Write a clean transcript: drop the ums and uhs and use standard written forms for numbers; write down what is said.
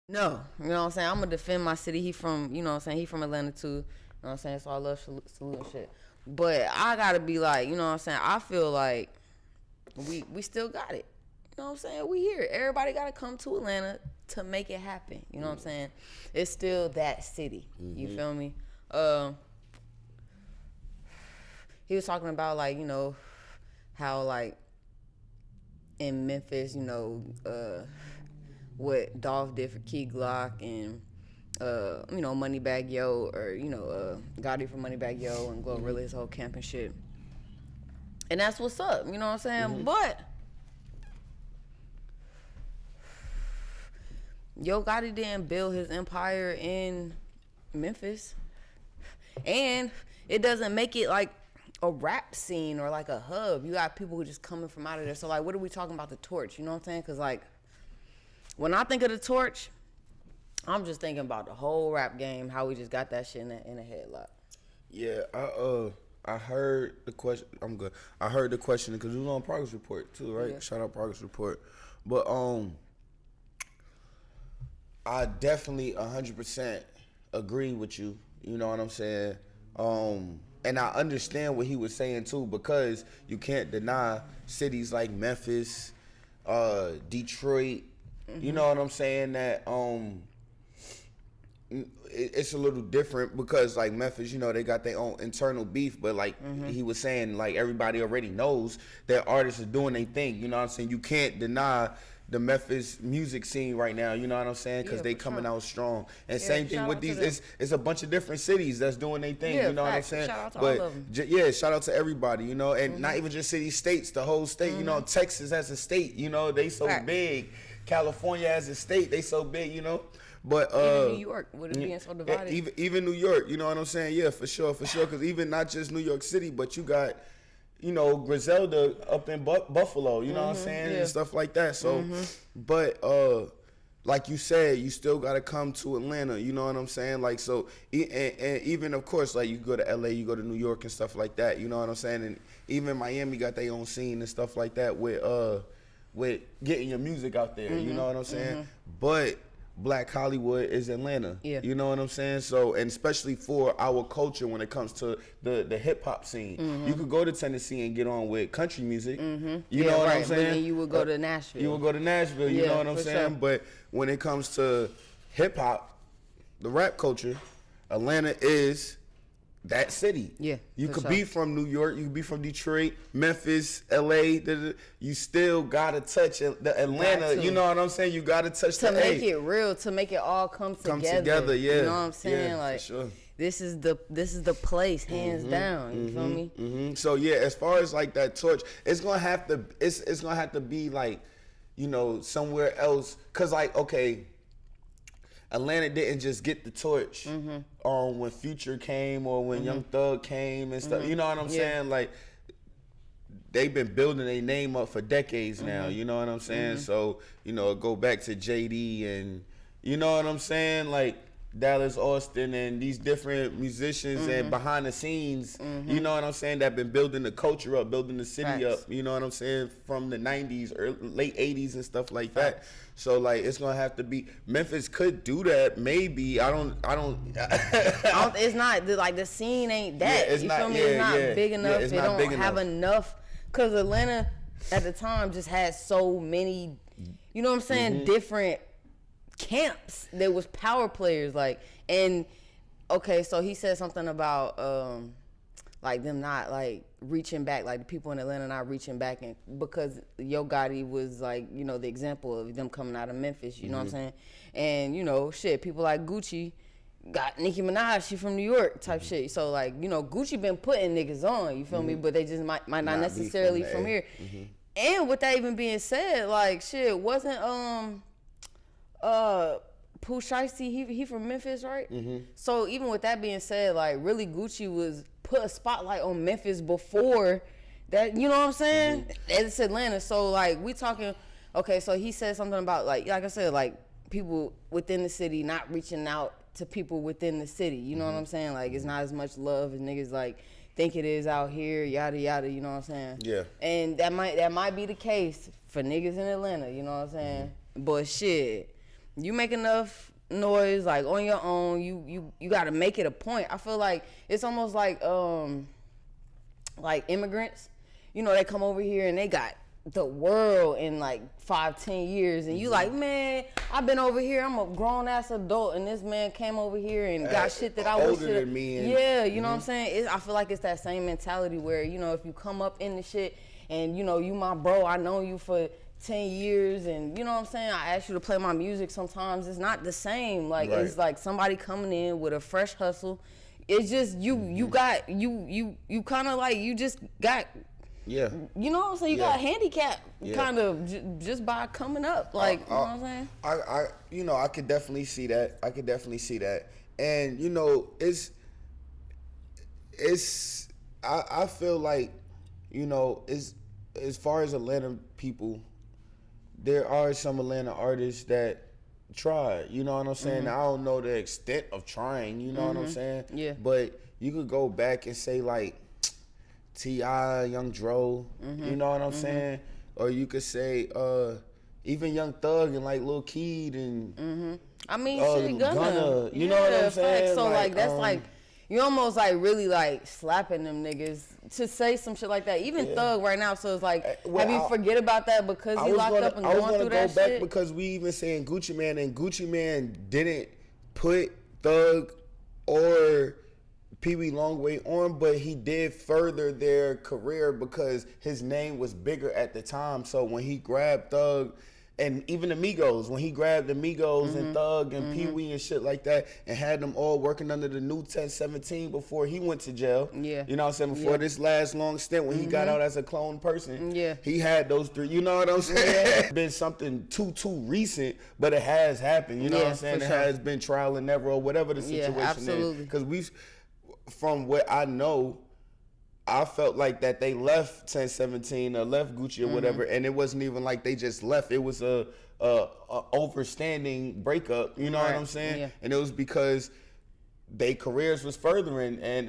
No, you know what I'm saying? I'm gonna defend my city. He from, you know what I'm saying? He from Atlanta too. You know what I'm saying? So I love salute and shit. But I gotta be like, you know what I'm saying? I feel like we still got it. You know what I'm saying? We here. Everybody gotta come to Atlanta to make it happen. You know what I'm saying? It's still that city. You feel me? He was talking about like, you know, how like in Memphis, you know, what Dolph did for Key Glock and you know, Moneybag Yo, or you know, Gotti from Moneybag Yo and Glorilla, his whole camp and shit. And that's what's up, you know what I'm saying? But Yo Gotti didn't build his empire in Memphis, and it doesn't make it like a rap scene or like a hub. You got people who just coming from out of there. So like, what are we talking about the torch? You know what I'm saying? Because like, when I think of the torch, I'm just thinking about the whole rap game, how we just got that shit in a headlock. Yeah, I heard the question. I'm good. I heard the question because it was on Progress Report too, right? Yeah. Shout out Progress Report. But I definitely 100% agree with you. You know what I'm saying? And I understand what he was saying too, because you can't deny cities like Memphis, Detroit. You know what I'm saying? That it's a little different because like Memphis, you know, they got their own internal beef, but like he was saying, like everybody already knows that artists are doing their thing. You know what I'm saying? You can't deny the Memphis music scene right now. You know what I'm saying? Because they coming out strong. And same thing with these. It's a bunch of different cities that's doing their thing. You know what I'm saying? Shout out to all of them. Yeah, shout out to everybody. You know, and not even just cities, states, the whole state. You know, Texas as a state. You know, they so big. California as a state, they so big. You know. But even New York, with it being so divided. Even New York, you know what I'm saying? Yeah, for sure. Because even not just New York City, but you got, you know, Griselda up in Buffalo, you know what I'm saying, and stuff like that. So, but like you said, you still got to come to Atlanta, you know what I'm saying? Like, so, and even of course, like you go to LA, you go to New York and stuff like that, you know what I'm saying? And even Miami got their own scene and stuff like that with getting your music out there, you know what I'm saying? But Black Hollywood is Atlanta. Yeah. You know what I'm saying? So, and especially for our culture when it comes to the hip hop scene. You could go to Tennessee and get on with country music. You know what I'm saying? But then you would go to Nashville. You would go to Nashville, you know what I'm saying? Sure. But when it comes to hip hop, the rap culture, Atlanta is that city. Yeah. You could be from New York, you could be from Detroit, Memphis, LA. You still gotta touch the Atlanta. You know what I'm saying? You gotta touch to make it real, to make it all come together. Yeah. You know what I'm saying? Yeah, like, for sure. this is the place, hands down. You feel me? So yeah, as far as like that torch, it's gonna have to be like, you know, somewhere else. Cause like, okay, Atlanta didn't just get the torch when Future came or when Young Thug came and stuff. You know what I'm saying? Like, they've been building their name up for decades now. You know what I'm saying? So, you know, go back to JD and, you know what I'm saying? Like, Dallas Austin and these different musicians and behind the scenes, you know what I'm saying, that been building the culture up, building the city up, you know what I'm saying, from the 90s, late 80s and stuff like that. So like, it's gonna have to be, Memphis could do that, maybe. I don't it's not like the scene ain't that. Yeah, it's you not, feel me? yeah, It's not yeah. big enough. Yeah, it's it not don't big have enough. Cause Atlanta at the time just had so many, you know what I'm saying, different camps. There was power players, like, and okay, so he said something about like them not like reaching back, like the people in Atlanta not reaching back, and because Yo Gotti was like, you know, the example of them coming out of Memphis, you know what I'm saying? And you know, shit, people like Gucci got Nicki Minaj, she from New York type shit. So like, you know, Gucci been putting niggas on, you feel me? But they just might not necessarily from here. And with that even being said, like shit, wasn't Pooh Shiesty, he from Memphis, right? So even with that being said, like really Gucci was put a spotlight on Memphis before that, you know what I'm saying? It's Atlanta. So like we talking, okay, so he said something about like I said, like people within the city not reaching out to people within the city, you know what I'm saying? Like it's not as much love as niggas like think it is out here, yada yada, you know what I'm saying? Yeah. And that might be the case for niggas in Atlanta, you know what I'm saying? But shit, you make enough noise like on your own, you got to make it a point. I feel like it's almost like immigrants, you know, they come over here and they got the world in like 5-10 years, and you like, man, I've been over here, I'm a grown ass adult, and this man came over here and got shit that I wish older than me. And, yeah, you know what I'm saying? I feel like it's that same mentality where, you know, if you come up in the shit and, you know, you my bro, I know you for 10 years, and you know what I'm saying, I ask you to play my music sometimes, it's not the same. Like, right. It's like somebody coming in with a fresh hustle. It's just you got you kind of like, you just got, yeah, you know what I'm saying, you got handicapped kind of just by coming up, like, you know what I'm saying. I you know, I could definitely see that. And you know, I feel like, you know, as far as Atlanta people, there are some Atlanta artists that try, you know what I'm saying? I don't know the extent of trying, you know what I'm saying? Yeah. But you could go back and say like T.I., Young Dro, you know what I'm saying? Or you could say even Young Thug and like Lil Keed and I mean, shit, Gunna. You know what I'm saying? Facts. So like that's like, you almost like really like slapping them niggas to say some shit like that. Even Thug right now, so it's like, have you forget about that because he locked up and going through that shit? I was gonna go back because we even saying Gucci Mane, and Gucci Mane didn't put Thug or Pee Wee Longway on, but he did further their career because his name was bigger at the time. So when he grabbed Thug, and even the Migos, when he grabbed the Migos and Thug and Pee Wee and shit like that, and had them all working under the new 1017 before he went to jail. Yeah. You know what I'm saying? Before this last long stint when he got out as a clone person. Yeah. He had those three. You know what I'm saying? It's been something too recent, but it has happened. You know what I'm saying? It has been trial and error or whatever the situation is. Because from what I know, I felt like that they left 1017 or left Gucci or whatever, and it wasn't even like they just left. It was a overstanding breakup. You know what I'm saying? Yeah. And it was because their careers was furthering, and